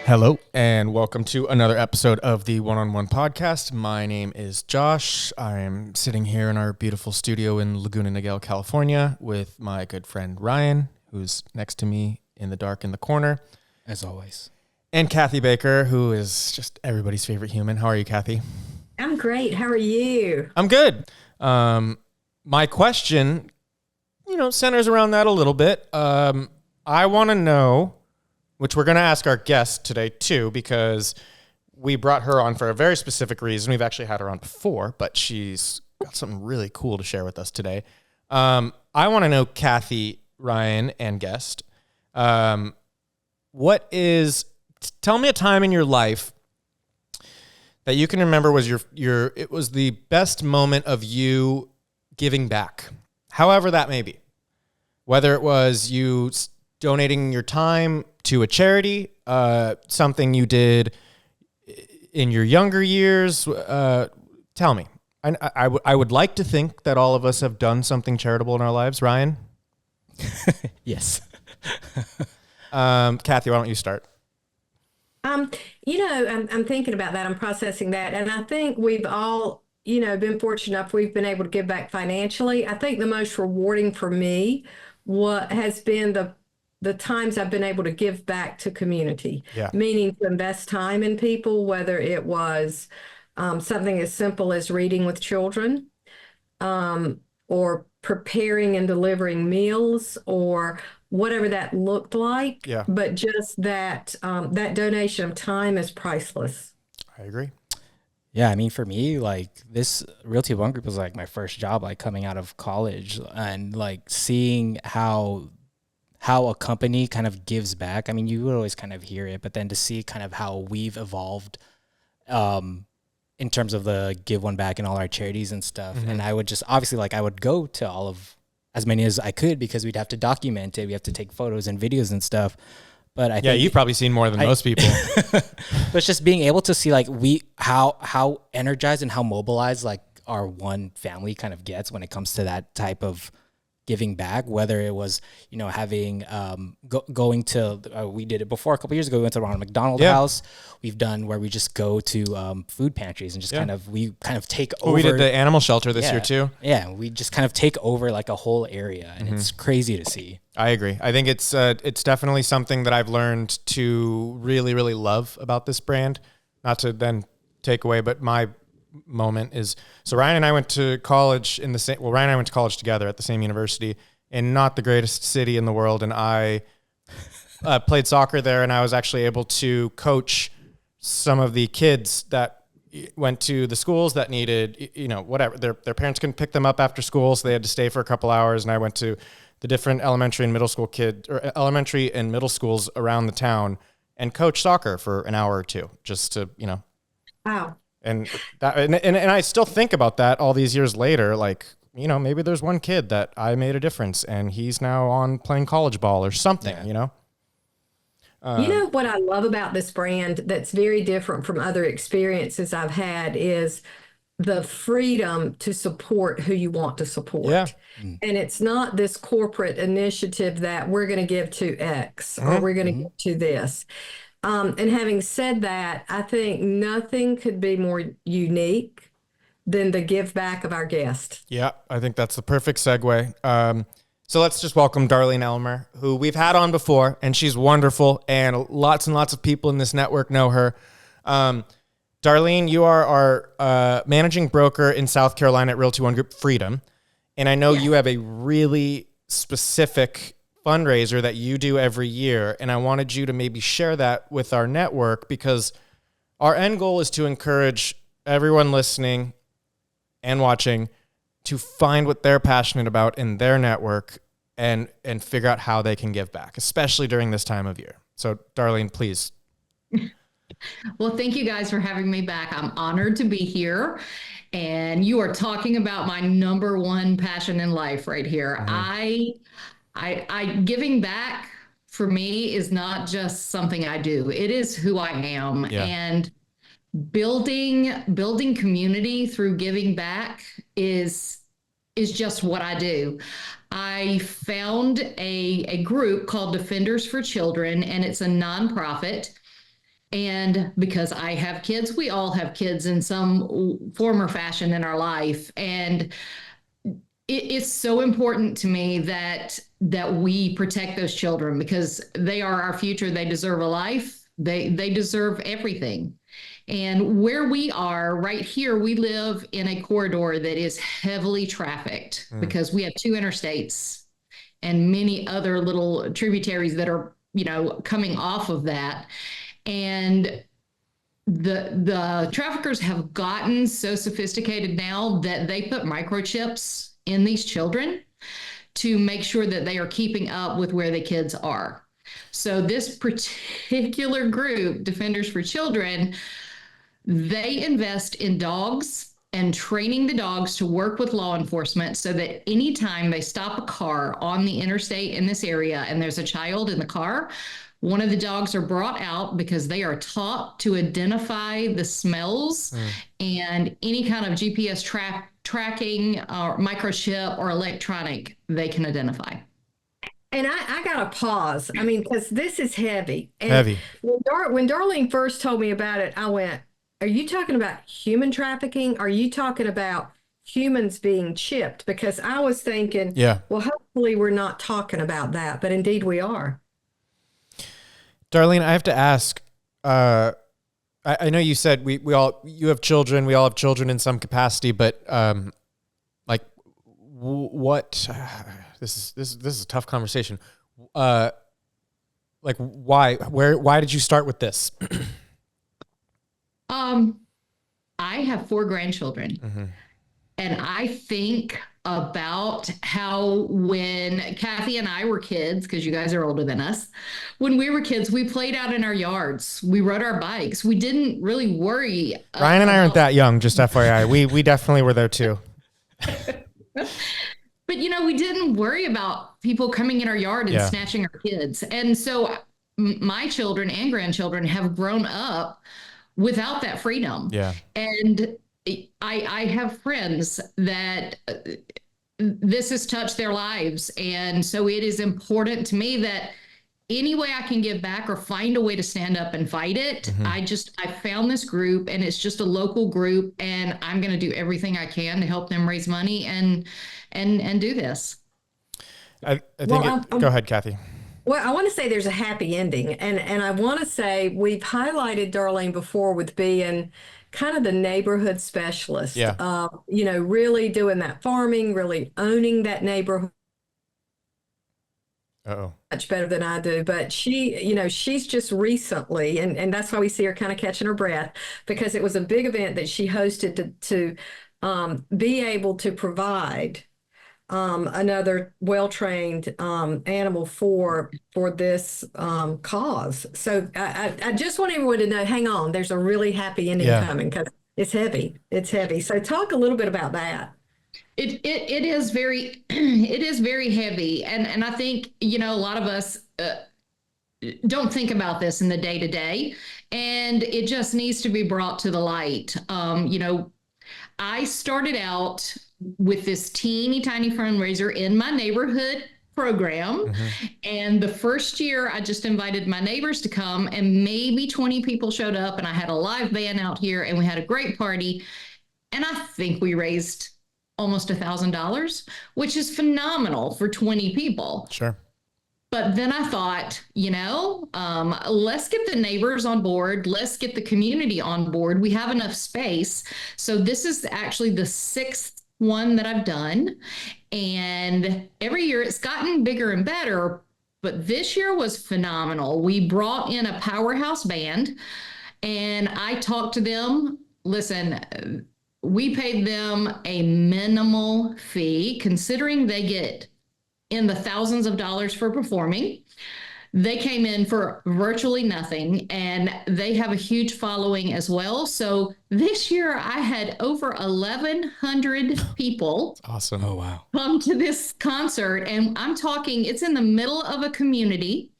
Hello, and welcome to another episode of the One-on-One Podcast. My name is Josh. I am sitting here in our beautiful studio in Laguna Niguel, California, with my good friend Ryan, who's next to me in the dark in the corner. As always. And Kathy Baker, who is just everybody's favorite human. How are you, Kathy? I'm great. How are you? I'm good. My question, centers around that a little bit. I want to know, which we're going to ask our guest today too, because we brought her on for a very specific reason. We've actually had her on before, but she's got something really cool to share with us today. I want to know, Kathy, Ryan, and guest, tell me a time in your life that you can remember was it was the best moment of you giving back, however that may be, whether it was you donating your time to a charity, something you did in your younger years. Tell me. I would like to think that all of us have done something charitable in our lives. Ryan? Yes. Kathy, why don't you start? I'm thinking about that. I'm processing that. And I think we've all, been fortunate enough we've been able to give back financially. I think the most rewarding for me what has been the times I've been able to give back to community, meaning to invest time in people, whether it was something as simple as reading with children, or preparing and delivering meals, or whatever that looked like. Yeah. But just that donation of time is priceless. I agree. Yeah, I mean, for me, like this Realty One Group was like my first job, like coming out of college, and like seeing how a company kind of gives back. I mean, you would always kind of hear it, but then to see kind of how we've evolved in terms of the give one back and all our charities and stuff. Mm-hmm. And I would just obviously I would go to all of as many as I could because we'd have to document it. We have to take photos and videos and stuff. But I think you've probably seen more than most people. But it's just being able to see like how energized and how mobilized like our one family kind of gets when it comes to that type of giving back, whether it was, having, going to, we did it before a couple years ago, we went to Ronald McDonald House. We've done where we just go to food pantries and just kind of take over. We did the animal shelter this year too. Yeah. We just kind of take over like a whole area and it's crazy to see. I agree. I think it's definitely something that I've learned to really, really love about this brand. Not to then take away, but my moment is, so Ryan and I went to college Ryan and I went to college together at the same university in not the greatest city in the world. And I played soccer there, and I was actually able to coach some of the kids that went to the schools that needed, whatever, their parents couldn't pick them up after school. So they had to stay for a couple hours. And I went to the different elementary and middle schools around the town and coached soccer for an hour or two just to, Wow. And I still think about that all these years later. Like, maybe there's one kid that I made a difference and he's now on playing college ball or something, What I love about this brand that's very different from other experiences I've had is the freedom to support who you want to support. Yeah. And it's not this corporate initiative that we're going to give to X or we're going to give to this. And having said that, I think nothing could be more unique than the give back of our guest. Yeah, I think that's the perfect segue. So let's just welcome Darlene Elmer, who we've had on before, and she's wonderful, and lots of people in this network know her. Darlene, you are our managing broker in South Carolina at Realty One Group Freedom, and I know you have a really specific fundraiser that you do every year, and I wanted you to maybe share that with our network, because our end goal is to encourage everyone listening and watching to find what they're passionate about in their network and figure out how they can give back, especially during this time of year. So Darlene, please. Well, thank you guys for having me back. I'm honored to be here. And you are talking about my number one passion in life right here. Mm-hmm. I giving back for me is not just something I do. It is who I am. Yeah. And building community through giving back is just what I do. I found a group called Defenders for Children, and it's a nonprofit. And because I have kids, we all have kids in some form or fashion in our life. And it's so important to me that we protect those children because they are our future. They deserve a life. They deserve everything. And where we are right here, we live in a corridor that is heavily trafficked because we have two interstates and many other little tributaries that are, coming off of that. And the traffickers have gotten so sophisticated now that they put microchips in these children to make sure that they are keeping up with where the kids are. So this particular group, Defenders for Children, they invest in dogs and training the dogs to work with law enforcement so that anytime they stop a car on the interstate in this area and there's a child in the car, one of the dogs are brought out because they are taught to identify the smells and any kind of GPS tracking or microchip or electronic they can identify. And I got to pause. I mean, because this is heavy. And Heavy. When Darlene first told me about it, I went, are you talking about human trafficking? Are you talking about humans being chipped? Because I was thinking, well, hopefully we're not talking about that, but indeed we are. Darlene, I have to ask, I know you said you have children, we all have children in some capacity, but what, this is a tough conversation. Why did you start with this? I have 4 grandchildren, and I think about how when Kathy and I were kids, because you guys are older than us, when we were kids, we played out in our yards. We rode our bikes. We didn't really worry. Ryan and I aren't that young, just FYI. We definitely were there too. But, we didn't worry about people coming in our yard and snatching our kids. And so my children and grandchildren have grown up without that freedom. Yeah. And I have friends that this has touched their lives. And so it is important to me that any way I can give back or find a way to stand up and fight it. I found this group, and it's just a local group, and I'm going to do everything I can to help them raise money and do this. I think go ahead, Kathy. Well, I want to say there's a happy ending. And I want to say we've highlighted Darlene before with being kind of the neighborhood specialist. Yeah. Really doing that farming, really owning that neighborhood. Uh-oh. Much better than I do. But she's just recently, and that's why we see her kind of catching her breath, because it was a big event that she hosted to be able to provide another well-trained animal for this cause. So I just want everyone to know, hang on, there's a really happy ending coming, because it's heavy. It's heavy. So talk a little bit about that. It is very it is very heavy, and I think a lot of us don't think about this in the day to day, and it just needs to be brought to the light. I started out with this teeny tiny fundraiser in my neighborhood program. And the first year I just invited my neighbors to come, and maybe 20 people showed up, and I had a live band out here, and we had a great party. And I think we raised almost $1,000, which is phenomenal for 20 people. Sure. But then I thought, let's get the neighbors on board. Let's get the community on board. We have enough space. So this is actually the 6th one that I've done. And every year it's gotten bigger and better. But this year was phenomenal. We brought in a powerhouse band, and I talked to them. Listen, we paid them a minimal fee, considering they get in the thousands of dollars for performing. They came in for virtually nothing, and they have a huge following as well. So this year I had over 1,100 people. That's awesome. Oh, wow. Come to this concert, and I'm talking, it's in the middle of a community.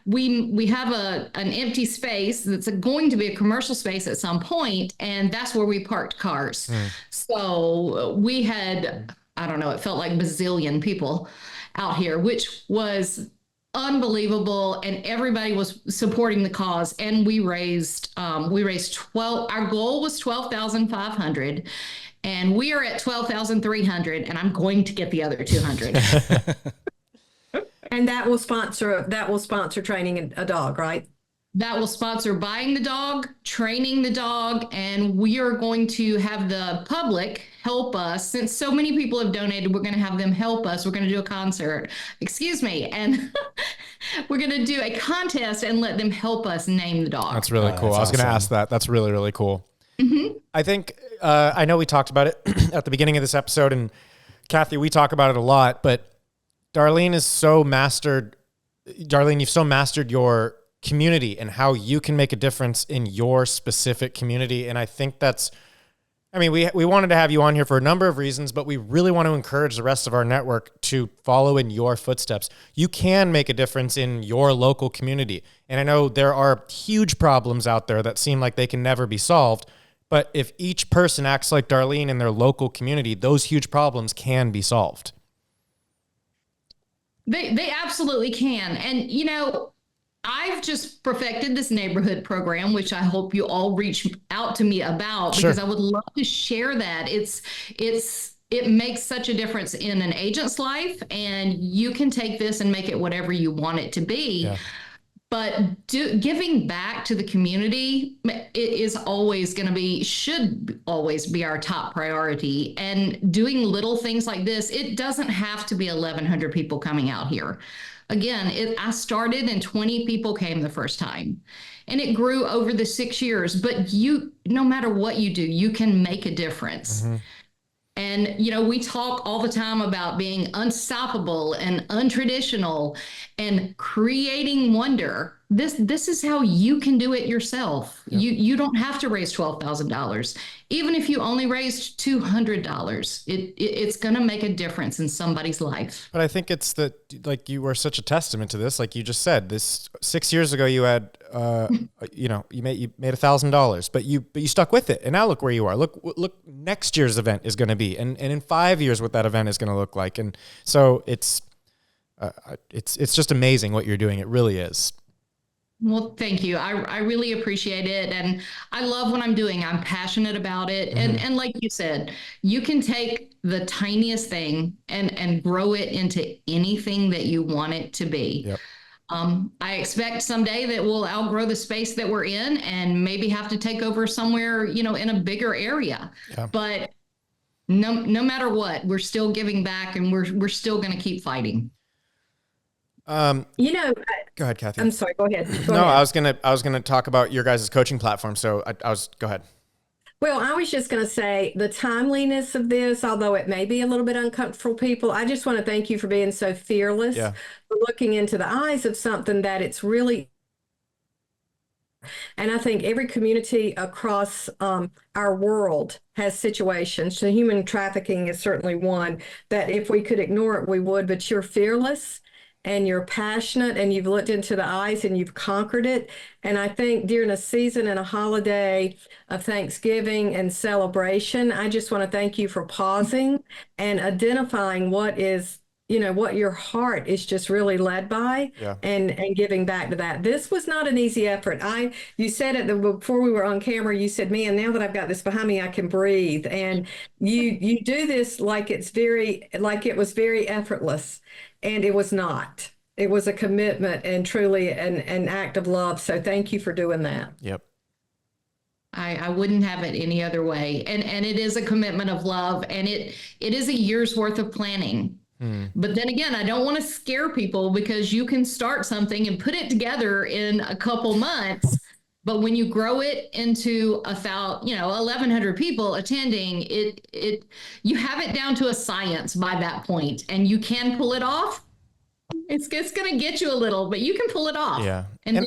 We have an empty space that's going to be a commercial space at some point, and that's where we parked cars. So we had, I don't know, it felt like bazillion people out here, which was unbelievable, and everybody was supporting the cause. And we raised 12. Our goal was 12,500, and we are at 12,300. And I'm going to get the other 200. And that will sponsor training a dog, right? That will sponsor buying the dog, training the dog, and we are going to have the public help us. Since so many people have donated, we're going to have them help us. We're going to do a concert, and we're going to do a contest and let them help us name the dog. That's really cool. I was going to ask that. That's really, really cool. Mm-hmm. I think, I know we talked about it at the beginning of this episode, and Kathy, we talk about it a lot, but Darlene, you've so mastered your community and how you can make a difference in your specific community. And I think we wanted to have you on here for a number of reasons, but we really want to encourage the rest of our network to follow in your footsteps. You can make a difference in your local community. And I know there are huge problems out there that seem like they can never be solved, but if each person acts like Darlene in their local community, those huge problems can be solved. They absolutely can. And, I've just perfected this neighborhood program, which I hope you all reach out to me about, Sure. because I would love to share that. It makes such a difference in an agent's life, and you can take this and make it whatever you want it to be. Yeah. But giving back to the community should always be our top priority. And doing little things like this, it doesn't have to be 1,100 people coming out here. Again, I started and 20 people came the first time, and it grew over the 6 years. But no matter what you do, you can make a difference. Mm-hmm. And, we talk all the time about being unstoppable and untraditional and creating wonder. This is how you can do it yourself. Yep. You don't have to raise $12,000. Even if you only raised $200, it's going to make a difference in somebody's life. But I think it's like you were such a testament to this. Like you just said, this 6 years ago, you had, you made $1,000, but you stuck with it. And now look where you are. Look, next year's event is going to be, and in 5 years, what that event is going to look like. And so it's just amazing what you're doing. It really is. Well, thank you. I really appreciate it. And I love what I'm doing. I'm passionate about it. Mm-hmm. And like you said, you can take the tiniest thing and grow it into anything that you want it to be. Yep. I expect someday that we'll outgrow the space that we're in and maybe have to take over somewhere, in a bigger area. Yeah. But no matter what, we're still giving back, and we're still going to keep fighting. Go ahead, Kathy. I'm sorry. Go ahead. Go ahead. I was gonna talk about your guys' coaching platform. So go ahead. Well, I was just going to say the timeliness of this, although it may be a little bit uncomfortable for people, I just want to thank you for being so fearless, for looking into the eyes of something that it's really. And I think every community across our world has situations. So human trafficking is certainly one that if we could ignore it, we would. But you're fearless. And you're passionate, and you've looked into the eyes, and you've conquered it. And I think during a season and a holiday of Thanksgiving and celebration, I just want to thank you for pausing and identifying what is, what your heart is just really led by, and giving back to that. This was not an easy effort. You said it before we were on camera. You said, "Man, now that I've got this behind me, I can breathe." And you do this like it was very effortless. And it was not. It was a commitment and truly an act of love. So thank you for doing that. Yep. I wouldn't have it any other way. And it is a commitment of love, and it is a year's worth of planning. But then again, I don't want to scare people, because you can start something and put it together in a couple months. But when you grow it into 1,100 people attending, you have it down to a science by that point, and you can pull it off. It's going to get you a little, but you can pull it off. Yeah. And then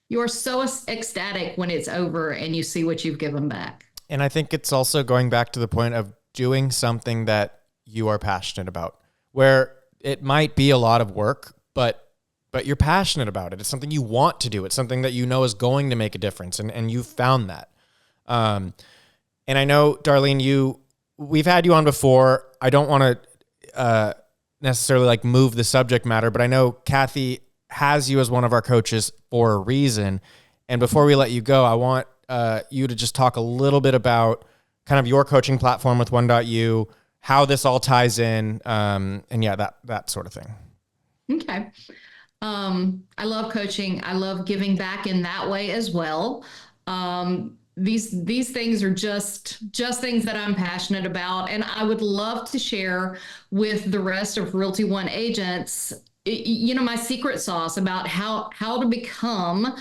you're so ecstatic when it's over and you see what you've given back. And I think it's also going back to the point of doing something that you are passionate about, where it might be a lot of work, but you're passionate about it. It's something you want to do. It's something that you know is going to make a difference, and you've found that. And I know, Darlene, we've had you on before. I don't want to necessarily like move the subject matter, but I know Kathy has you as one of our coaches for a reason. And before we let you go, I want you to just talk a little bit about kind of your coaching platform with 1.U, how this all ties in, and yeah, that sort of thing. Okay. I love coaching. I love giving back in that way as well. These things are just things that I'm passionate about, and I would love to share with the rest of Realty One agents, my secret sauce about how to become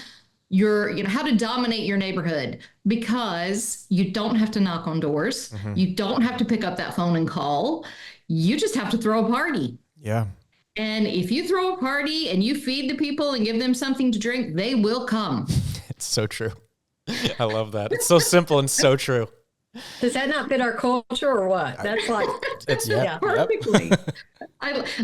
how to dominate your neighborhood, because you don't have to knock on doors. Mm-hmm. You don't have to pick up that phone and call. You just have to throw a party. Yeah. And if you throw a party and you feed the people and give them something to drink, they will come. It's so true. I love that. It's so simple and so true. Does that not fit our culture or what? That's like, perfectly.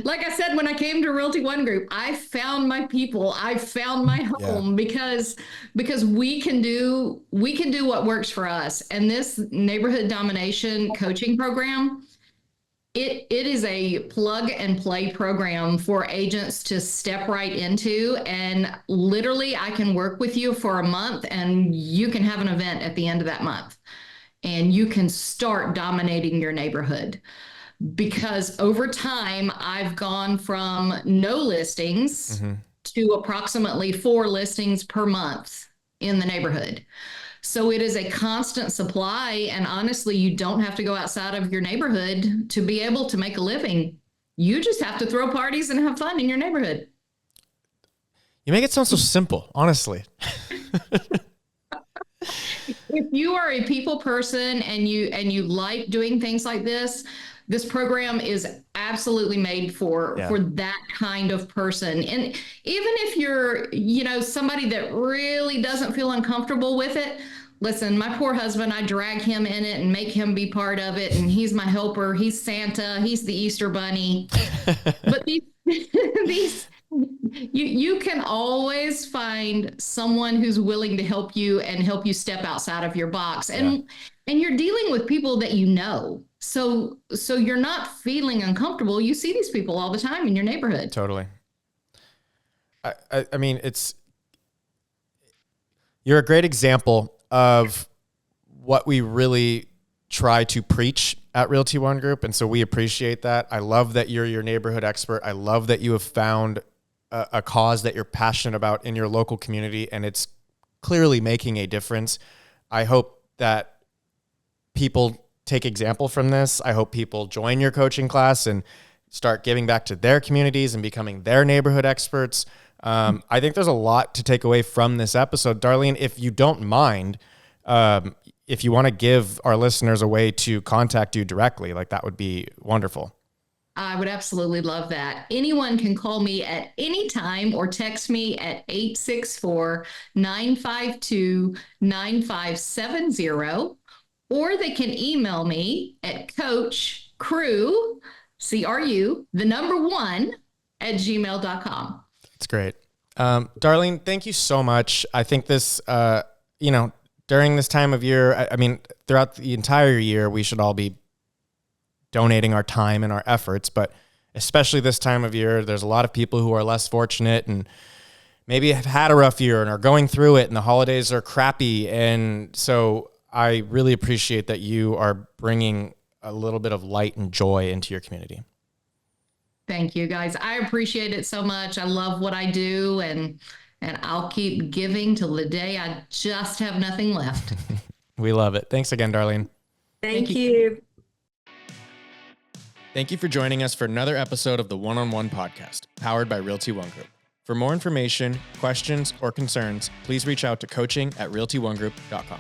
Like I said, when I came to Realty One Group, I found my people. I found my home because we can do what works for us. And this neighborhood domination coaching program, it is a plug and play program for agents to step right into. And literally, I can work with you for a month and you can have an event at the end of that month. And you can start dominating your neighborhood, because over time, I've gone from no listings to approximately 4 listings per month in the neighborhood. So it is a constant supply. And honestly, you don't have to go outside of your neighborhood to be able to make a living. You just have to throw parties and have fun in your neighborhood. You make it sound so simple, honestly. If you are a people person and you like doing things like this program is absolutely made for that kind of person. And even if you're, somebody that really doesn't feel uncomfortable with it, listen, my poor husband, I drag him in it and make him be part of it. And he's my helper. He's Santa. He's the Easter Bunny. But these you can always find someone who's willing to help you and help you step outside of your box. And you're dealing with people that you know. So you're not feeling uncomfortable. You see these people all the time in your neighborhood. Totally. I mean, you're a great example of what we really try to preach at Realty One Group. And so we appreciate that. I love that you're your neighborhood expert. I love that you have found a cause that you're passionate about in your local community, and it's clearly making a difference. I hope that people take example from this. I hope people join your coaching class and start giving back to their communities and becoming their neighborhood experts. I think there's a lot to take away from this episode. Darlene, if you don't mind, if you want to give our listeners a way to contact you directly, like that would be wonderful. I would absolutely love that. Anyone can call me at any time or text me at 864-952-9570, or they can email me at coachcrew, CRU, the number 1 at gmail.com. That's great. Darlene, thank you so much. I think this, during this time of year, I mean, throughout the entire year, we should all be donating our time and our efforts, but especially this time of year, there's a lot of people who are less fortunate and maybe have had a rough year and are going through it, and the holidays are crappy. And so I really appreciate that you are bringing a little bit of light and joy into your community. Thank you, guys. I appreciate it so much. I love what I do, and I'll keep giving till the day I just have nothing left. We love it. Thanks again, Darlene. Thank you. Thank you for joining us for another episode of the One-on-One Podcast, powered by Realty One Group. For more information, questions, or concerns, please reach out to coaching@realtyonegroup.com.